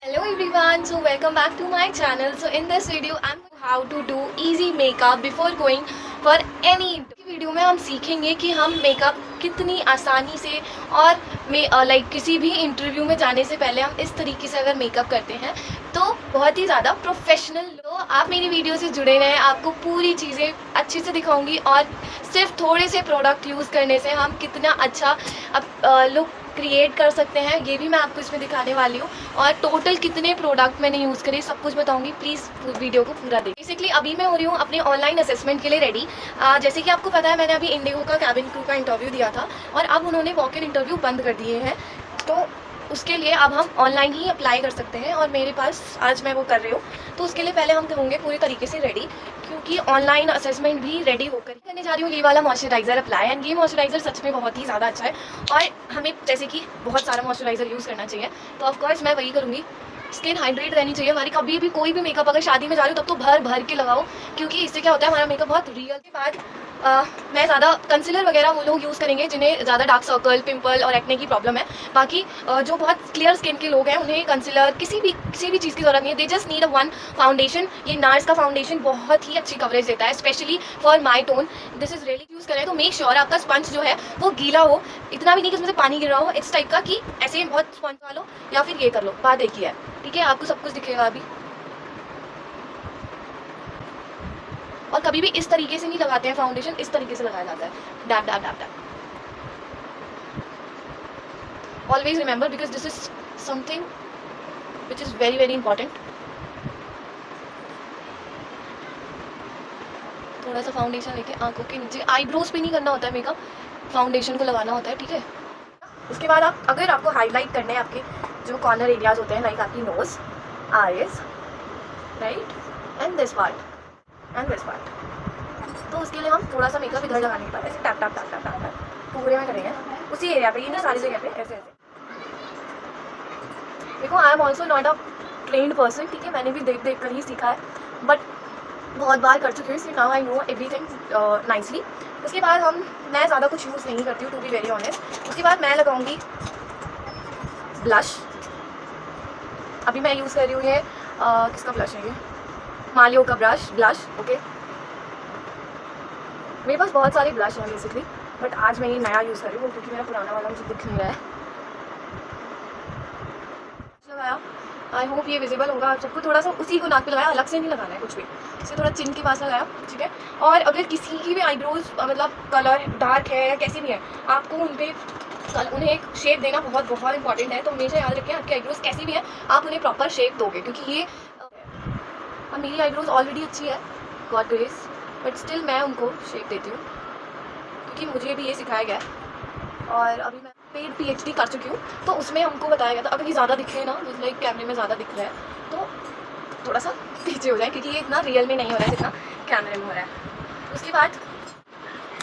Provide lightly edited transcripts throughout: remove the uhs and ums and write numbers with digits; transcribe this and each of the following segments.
Hello everyone, so welcome back to my channel. So in this video I'm how to do easy makeup before going for any video में हम सीखेंगे कि हम makeup कितनी आसानी से और किसी भी इंटरव्यू में जाने से पहले हम इस तरीके से अगर मेकअप करते हैं तो बहुत ही ज़्यादा प्रोफेशनल। तो आप मेरी वीडियो से जुड़े रहें, आपको पूरी चीज़ें अच्छे से दिखाऊंगी और सिर्फ थोड़े से प्रोडक्ट यूज़ करने से हम कितना अच्छा लुक क्रिएट कर सकते हैं ये भी मैं आपको इसमें दिखाने वाली हूँ। और टोटल कितने प्रोडक्ट मैंने यूज़ करे सब कुछ बताऊंगी, प्लीज़ वीडियो को पूरा देखिए। बेसिकली अभी मैं हो रही हूँ अपने ऑनलाइन असेसमेंट के लिए रेडी। जैसे कि आपको पता है मैंने अभी इंडिगो का कैबिन क्रू का इंटरव्यू दिया था और अब उन्होंने वॉक इन इंटरव्यू बंद कर दिए हैं, तो उसके लिए अब हम ऑनलाइन ही अप्लाई कर सकते हैं और मेरे पास आज मैं वो कर रही हूँ। तो उसके लिए पहले हम होंगे पूरी तरीके से रेडी, क्योंकि ऑनलाइन असेसमेंट भी रेडी होकर करने जा रही हूँ। ये वाला मॉइस्चराइज़र अप्लाई, एंड ये मॉइस्चराइज़र सच में बहुत ही ज़्यादा अच्छा है और हमें जैसे कि बहुत सारा मॉइस्चराइज़र यूज़ करना चाहिए, तो ऑफकोर्स मैं वही करूँगी। स्किन हाइड्रेट रहनी चाहिए हमारी। कभी भी कोई भी मेकअप अगर शादी में जा रही हो तब तो भर भर के लगाओ, क्योंकि इससे क्या होता है हमारा मेकअप बहुत रियल। के बाद मैं ज़्यादा कंसीलर वगैरह वो लोग यूज़ करेंगे जिन्हें ज़्यादा डार्क सर्कल, पिंपल और एक्ने की प्रॉब्लम है। बाकी जो बहुत क्लियर स्किन के लोग हैं उन्हें कंसीलर किसी भी चीज़ की ज़रूरत नहीं है। They just need a one foundation. ये नार्स का फाउंडेशन बहुत ही अच्छी कवरेज देता है, specially for my tone. This is really use करें तो मेक श्योर आपका स्पंज जो है वो गीला हो, इतना भी नहीं कि उसमें से पानी गिर रहा हो, इस टाइप का कि ऐसे बहुत स्पंज वालो या फिर ये कर लो। बात एक ही है, ठीक है, आपको सब कुछ दिखेगा अभी। और कभी भी इस तरीके से नहीं लगाते हैं फाउंडेशन, इस तरीके से लगाया जाता है, dab dab dab dab. Always remember because this is something which is very very important. थोड़ा सा फाउंडेशन लेके आंखों के नीचे, आईब्रोज पे नहीं करना होता है मेकअप, फाउंडेशन को लगाना होता है, ठीक है। उसके बाद आप अगर आपको हाईलाइट करने हैं आपके जो कॉर्नर एरियाज होते हैं, लाइक आपकी nose, eyes, right, and this part and this part, तो उसके लिए हम थोड़ा सा मेकअप इधर लगाने के बाद ऐसे tap tap tap tap tap tap पूरे में करेंगे उसी एरिया पे, ये नहीं सारी जगह पे ऐसे ऐसे। देखो I am also not a trained person, ठीक है, मैंने भी देख देख कर ही सीखा है, बट बहुत बार कर चुकी हूँ, इसलिए now I know everything nicely. उसके बाद मैं ज़्यादा कुछ यूज़ नहीं करती हूँ, टू बी वेरी ऑनेस्ट। उसके बाद मैं लगाऊंगी ब्लश। अभी मैं यूज़ कर रही हूँ ये किसका ब्लश है, ये मालियो का ब्लश, ओके। मेरे पास बहुत सारे ब्लश हैं बेसिकली, बट आज मैं ये नया यूज़ कर रही हूँ क्योंकि मेरा पुराना वाला मुझे दिख नहीं रहा है। लगाया, आई होप ये विजिबल होगा आप सबको। थोड़ा सा उसी को नाक पे लगाया, अलग से नहीं लगाना है कुछ भी, इसे थोड़ा चिन के पास लगाया, ठीक है। और अगर किसी की भी आईब्रोज मतलब कलर डार्क है या कैसी भी है, आपको उन्हें एक शेप देना बहुत बहुत इंपॉर्टेंट है। तो हमेशा याद रखें आपकी आईब्रोज कैसी भी है आप उन्हें प्रॉपर शेप दोगे, क्योंकि ये अब मेरी आईब्रोज ऑलरेडी अच्छी है, गॉड ग्रेस, बट स्टिल मैं उनको शेप देती हूँ क्योंकि मुझे भी ये सिखाया गया है। और अभी मैं पेड PhD कर चुकी हूँ, तो उसमें हमको बताया गया था अगर ये ज़्यादा दिख रहे हैं ना, जैसे लाइक कैमरे में ज़्यादा दिख रहा है तो थोड़ा सा पीछे हो जाए, क्योंकि ये इतना रियल में नहीं हो रहा है जितना कैमरे में हो रहा है। उसके बाद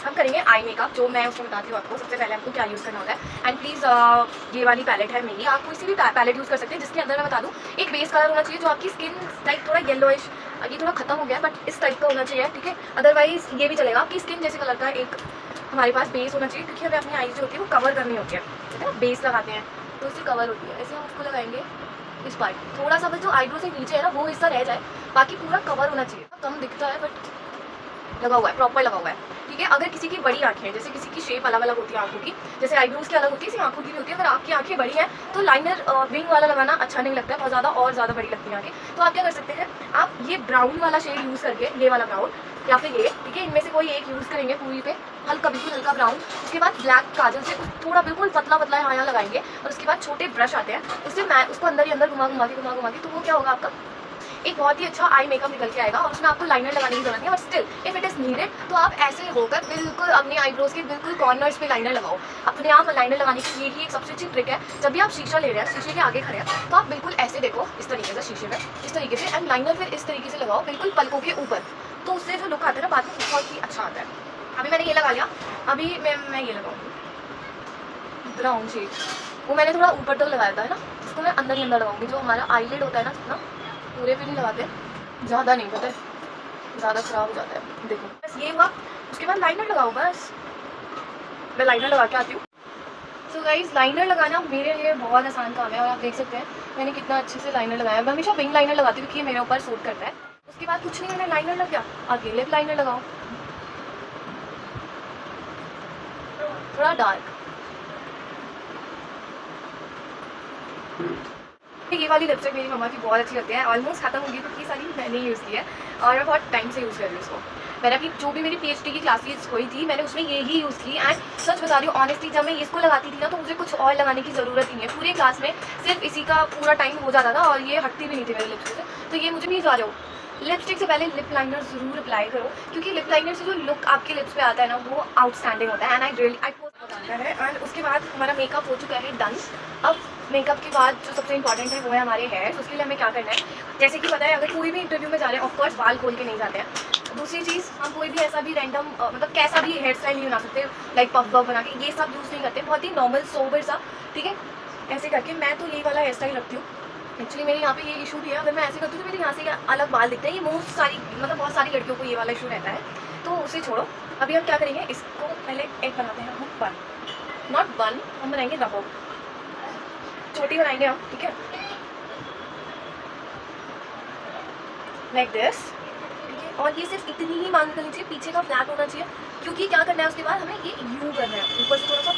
हम करेंगे आई मेकअप, जो मैं उसमें बताती हूँ आपको। सबसे पहले आपको क्या यूज़ करना होता है, एंड प्लीज़ ये वाली पैलेट है मेरी, आप किसी भी पैलेट यूज़ कर सकते हैं जिसके अंदर मैं बता दूँ एक बेस कलर होना चाहिए जो आपकी स्किन टाइप थोड़ा येलोइश, ये थोड़ा खत्म हो गया बट इस टाइप का होना चाहिए, ठीक है। अदरवाइज ये भी चलेगा, आपकी स्किन जैसे कलर का एक हमारे पास बेस होना चाहिए, क्योंकि हमें अपनी आईज जो होती है वो कवर करनी होती है, ठीक है। बेस लगाते हैं तो उससे कवर होती है, ऐसे हम उसको लगाएंगे इस पार्ट, थोड़ा सा बस जो आईब्रो से नीचे है ना वो हिस्सा रह जाए, बाकी पूरा कवर होना चाहिए। कम दिखता है बट लगा हुआ है, प्रॉपर लगा हुआ है, ठीक है। अगर किसी की बड़ी आँखें हैं, जैसे किसी की शेप अलग अलग होती है आँखों की, जैसे आईब्रोज की अलग होती है इसी आँखों की भी होती है, अगर आपकी आँखें बड़ी हैं तो लाइनर विंग वाला लगाना अच्छा नहीं लगता है, बहुत ज़्यादा और ज़्यादा बड़ी लगती है आँखें। तो आप क्या कर सकते हैं, आप ये ब्राउन वाला शेड यूज़ करके, ये वाला ब्राउन या फिर ये, ठीक है, इनमें से कोई एक यूज़ करेंगे पूरी पे, हल्का बिल्कुल हल्का ब्राउन। उसके बाद ब्लैक काजल से थोड़ा बिल्कुल पतला पतला यहाँ लगाएंगे, और उसके बाद छोटे ब्रश आते हैं उससे मैं उसको अंदर ही अंदर घुमा के, तो वो क्या होगा, आपका एक बहुत ही अच्छा आई मेकअप निकल के आएगा। और उसमें आपको लाइनर लगाने की जरूरत नहीं है, और still if it is needed तो आप ऐसे होकर बिल्कुल अपने आईब्रोज के बिल्कुल कॉर्नर्स पे लाइनर लगाओ। अपने आप लाइनर लगाने की यही एक सबसे अच्छी ट्रिक है। जब भी आप शीशा ले रहे हैं, शीशे के आगे खड़े हैं, तो आप बिल्कुल ऐसे देखो इस तरीके से शीशे में, इस तरीके से, एंड लाइनर फिर इस तरीके से लगाओ बिल्कुल पलकों के ऊपर, तो उससे जो लुक आता है ना बाद में बहुत ही अच्छा आता है। अभी मैंने ये लगा लिया, अभी मैं ये लगाऊंगी ब्राउन शेड, वो मैंने थोड़ा ऊपर तक लगाया था है ना, इसको मैं अंदर ही अंदर लगाऊंगी। जो हमारा आईलिड होता है ना, जितना पूरे पे नहीं लगाते, ज़्यादा नहीं, पता है ज़्यादा ख़राब हो जाता है। देखो बस ये हुआ, उसके बाद लाइनर लगाओ, बस मैं लाइनर लगा के आती हूँ। सो गाइज लाइनर लगाना मेरे लिए बहुत आसान काम है और आप देख सकते हैं मैंने कितना अच्छे से लाइनर लगाया। मैं हमेशा विंग लाइनर लगाती हूँ क्योंकि ये मेरे ऊपर सूट करता है। उसके बाद कुछ नहीं, मैंने लाइनर लग गया, आगे लिप लाइनर लगाओ थोड़ा डार्क। ये वाली लिपस्टिक मेरी मम्मा की बहुत अच्छी लगती है, ऑलमोस्ट खत्म होगी तो ये सारी मैंने यूज़ की है और मैं बहुत टाइम से यूज़ कर रही हूँ इसको। मैंने अभी जो भी मेरी PhD की क्लासेस हुई थी मैंने उसमें यही यूज़ की एंड सच बता रही हूँ ऑनेस्टली जब मैं इसको लगाती थी ना तो मुझे कुछ और लगाने की ज़रूरत ही नहीं है। पूरे क्लास में सिर्फ इसी का पूरा टाइम हो जाता था और ये हटती भी नहीं थी मेरे लिप्स से, तो ये मुझे नहीं जा रहा हो। लिपस्टिक से पहले लिप लाइनर ज़रूर अप्लाई करो क्योंकि लिप लाइनर से जो लुक आपके लिप्स पे आता है ना वो आउटस्टैंडिंग होता है एंड आई बताता है। एंड उसके बाद हमारा मेकअप हो चुका है डन। अब मेकअप के बाद जो सबसे इंपॉर्टेंट है वो है हमारे हेयर। उसके लिए हमें क्या करना है, जैसे कि पता है अगर कोई भी इंटरव्यू में जा रहे हैं ऑफकोर्स बाल खोल के नहीं जाते हैं। दूसरी चीज़ हम कोई भी ऐसा भी रैंडम मतलब कैसा भी हेयर स्टाइल नहीं बना सकते लाइक पफ बफ बना के, ये सब यूज़ नहीं करते, बहुत ही नॉर्मल सोबर सा, ठीक है। ऐसे करके मैं तो ये वाला हेयर स्टाइल रखती हूँ। एक्चुअली मेरे यहाँ पे ये इशू भी है, अगर मैं ऐसे करती हूँ तो मेरे यहाँ से अलग बाल दिखते हैं। ये मोस्ट सारी मतलब बहुत सारी लड़कियों को ये वाला इशू रहता है, तो उसे छोड़ो। अभी हम क्या करेंगे, इसको पहले एक बनाते हैं हम बन, नॉट बन, हम बनाएंगे रबो, छोटी बनाएंगे हम, ठीक है, लाइक दिस, ठीक है। और ये सिर्फ इतनी ही मान करनी चाहिए, पीछे का फ्लैट होना चाहिए क्योंकि क्या करना है उसके बाद हमें ये यू करना है, ऊपर से थोड़ा सा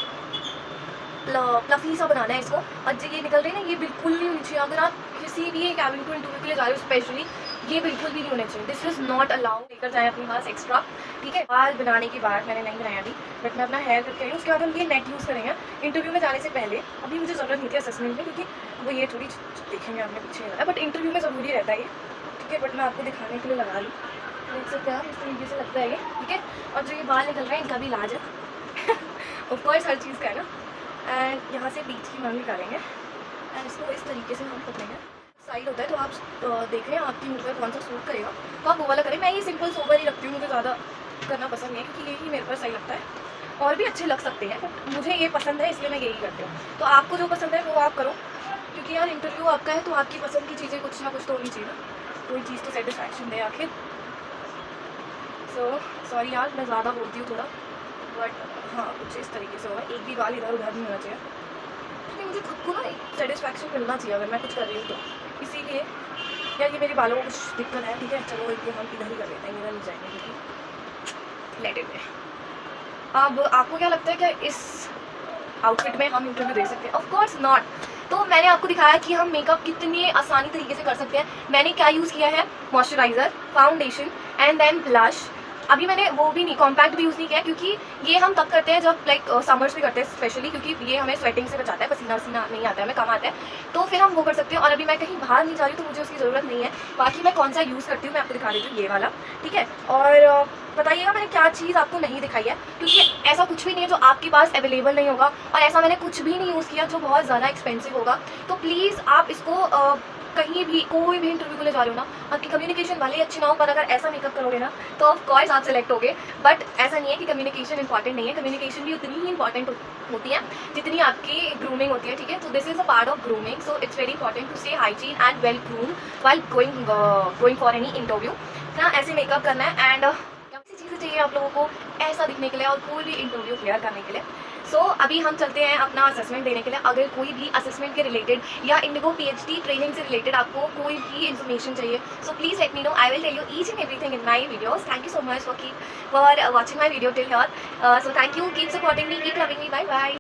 प्लफी सा बनाना है इसको। और जो ये निकल रही है ना ये बिल्कुल नहीं होनी चाहिए। अगर आप किसी भी कैबिन को इंटरव्यू के लिए जा रहे हो स्पेशली, ये बिल्कुल भी नहीं होने चाहिए, दिस इज़ नॉट अलाउड। लेकर जाएँ अपने पास एक्स्ट्रा, ठीक है। बाल बनाने के बाद मैंने नहीं बनाया अभी, बट मैं अपना हेयर करके आई हूँ। उसके बाद हम ये नेट यूज़ करेंगे इंटरव्यू में जाने से पहले। अभी मुझे ज़रूरत नहीं थी असेसमेंट में क्योंकि वो ये थोड़ी देखेंगे आपने पीछे है, बट इंटरव्यू में ज़रूरी रहता है ये, ठीक है। बट मैं आपको दिखाने के लिए लगा लूँ, देख सकते हैं आप, इस तरीके से लगता है ये, ठीक है। और जो ये बाल निकल रहे हैं इनका भी इलाज है ऑफकोर्स हर चीज़ का है ना। एंड यहाँ से बीच की मांग निकालेंगे एंड इसको इस तरीके से हम पकड़ेंगे। साइड होता है तो आप देख रहे हैं आपकी मुँह पर कौन सा सूट करेगा तो आप वो वाला करें। मैं ये सिंपल सोबर ही रखती हूँ, मुझे ज़्यादा करना पसंद नहीं है क्योंकि यही मेरे पर सही लगता है। और भी अच्छे लग सकते हैं बट मुझे ये पसंद है इसलिए मैं यही करती हूँ। तो आपको जो पसंद है वो आप करो क्योंकि यार इंटरव्यू आपका है तो आपकी पसंद की चीज़ें कुछ ना कुछ तो होनी चाहिए ना, कोई चीज़ तो सेटिस्फैक्शन दे आखिर। सो सॉरी यार मैं ज़्यादा बोलती हूँ थोड़ा, बट हाँ कुछ इस तरीके से होगा। एक भी बाल इधर उधर नहीं होना चाहिए क्योंकि मुझे खुद को ना एक सेटिस्फैक्शन मिलना चाहिए अगर मैं कुछ कर रही हूँ तो। इसीलिए यार ये मेरे बालों को कुछ दिक्कत है, ठीक है। चलो इनको हम इधर ही कर लेते हैं, इधर नहीं जाएंगे क्योंकि लेट इट में। अब आपको क्या लगता है क्या इस आउटफिट में हम इंटरव्यू दे सकते हैं? Of course not. तो मैंने आपको दिखाया कि हम मेकअप कितने आसानी तरीके से कर सकते हैं। मैंने क्या यूज़ किया है, moisturiser, foundation and then blush. अभी मैंने वो भी नहीं, कॉम्पैक्ट भी यूज़ नहीं किया क्योंकि ये हम तब करते हैं जब लाइक समर्स में करते हैं स्पेशली, क्योंकि ये हमें स्वेटिंग से बचाता है, पसीना वसीना नहीं आता है, हमें कम आता है, तो फिर हम वो कर सकते हैं। और अभी मैं कहीं बाहर नहीं जा रही तो मुझे उसकी ज़रूरत नहीं है। बाकी मैं कौन सा यूज़ करती हूँ मैं आपको दिखा देती हूँ, ये वाला, ठीक है। और बताइएगा मैंने क्या चीज़ आपको नहीं दिखाई है क्योंकि ऐसा कुछ भी नहीं है जो आपके पास अवेलेबल नहीं होगा और ऐसा मैंने कुछ भी नहीं यूज़ किया जो बहुत ज़्यादा एक्सपेंसिव होगा। तो प्लीज़ आप इसको कहीं भी कोई भी इंटरव्यू के लिए जा रहे हो ना, आपकी कम्युनिकेशन वाले अच्छे ना हो पर अगर ऐसा मेकअप करोगे ना तो ऑफ कोर्स आप सेलेक्ट होगे। बट ऐसा नहीं है कि कम्युनिकेशन इंपॉर्टेंट नहीं है, कम्युनिकेशन भी उतनी ही इंपॉर्टेंट होती है जितनी आपकी ग्रूमिंग होती है, ठीक है। तो this is a part of grooming, so it's very important to stay hygiene and well groom while going for any interview ना। ऐसे मेकअप करना है एंड कैसी चीज़ें चाहिए आप लोगों को ऐसा दिखने के लिए और कोई भी इंटरव्यू क्लियर करने के लिए। सो अभी हम चलते हैं अपना असेसमेंट देने के लिए। अगर कोई भी असेसमेंट के रिलेटेड या इंडिगो PhD ट्रेनिंग से रिलेटेड आपको कोई भी इन्फॉर्मेशन चाहिए so please let me know, I will tell you each and everything in my videos. Thank you so much for watching my video till here. So thank you, keep supporting me, keep loving me, bye bye.